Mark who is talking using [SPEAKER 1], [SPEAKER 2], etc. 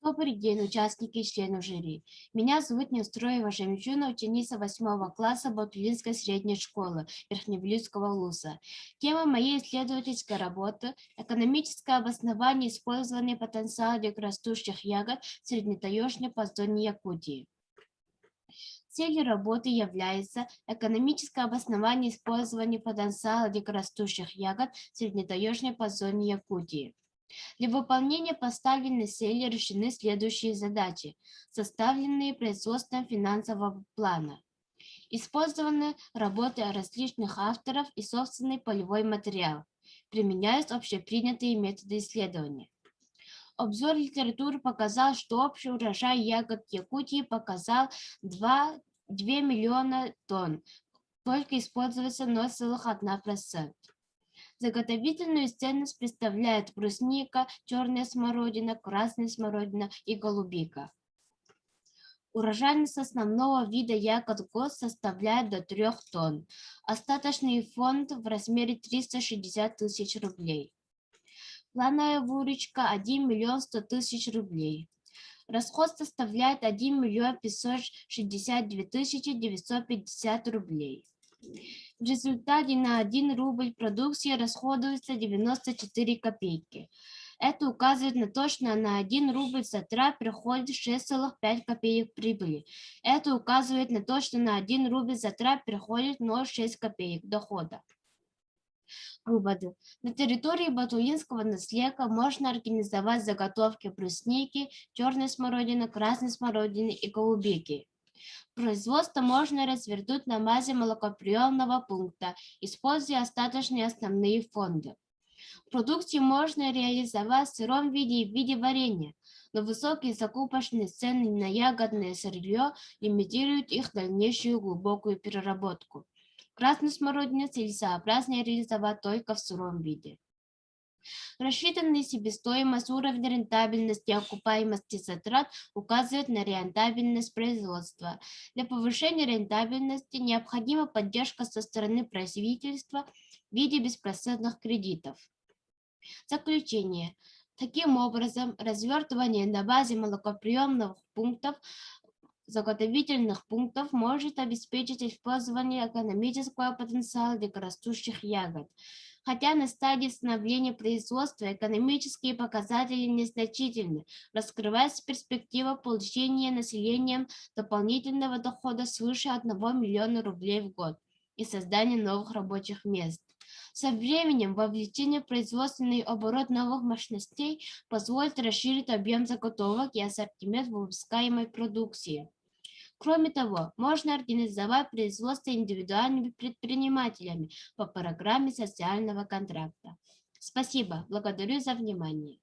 [SPEAKER 1] Добрый день, участники и члены жюри. Меня зовут Неустроева Жемчуна, ученица 8 класса Батулинской средней школы Верхневилюйского ЛУСа. Тема моей исследовательской работы – экономическое обоснование использования потенциала дикорастущих ягод в среднетаежной подзоне Якутии. Целью работы является экономическое обоснование использования потенциала дикорастущих ягод в среднетаежной подзоне Якутии. Для выполнения поставленной цели решены следующие задачи, составленные производством финансового плана. Использованы работы различных авторов и собственный полевой материал. Применяются общепринятые методы исследования. Обзор литературы показал, что общий урожай ягод Якутии показал 2 миллиона тонн, только используется 0,1%. Заготовительную ценность представляют брусника, черная смородина, красная смородина и голубика. Урожайность основного вида ягод в год составляет до 3 тонн. Остаточный фонд в размере 360 тысяч рублей. Плановая выручка 1 миллион 100 тысяч рублей. Расход составляет 1 миллион 562 тысячи 950 рублей. В результате на 1 рубль продукции расходуется 94 копейки. Это указывает на то, что на 1 рубль затрат приходит 6,5 копеек прибыли. Это указывает на то, что на 1 рубль затрат приходит 0,6 копеек дохода. Выводы. На территории Батулинского наследия можно организовать заготовки брусники, черной смородины, красной смородины и голубики. Производство можно развернуть на базе молокоприемного пункта, используя остаточные основные фонды. Продукцию можно реализовать в сыром виде и в виде варенья, но высокие закупочные цены на ягодное сырье лимитируют их дальнейшую глубокую переработку. Красную смородину целесообразно реализовать только в сыром виде. Рассчитанная себестоимость, уровень рентабельности и окупаемости затрат указывает на рентабельность производства. Для повышения рентабельности необходима поддержка со стороны правительства в виде беспроцентных кредитов. Заключение. Таким образом, развертывание на базе молокоприемных пунктов, заготовительных пунктов может обеспечить использование экономического потенциала дикорастущих ягод. Хотя на стадии становления производства экономические показатели незначительны, раскрывается перспектива получения населением дополнительного дохода свыше 1 миллиона рублей в год и создания новых рабочих мест. Со временем вовлечение в производственный оборот новых мощностей позволит расширить объем заготовок и ассортимент выпускаемой продукции. Кроме того, можно организовать производство индивидуальными предпринимателями по программе социального контракта. Спасибо, благодарю за внимание.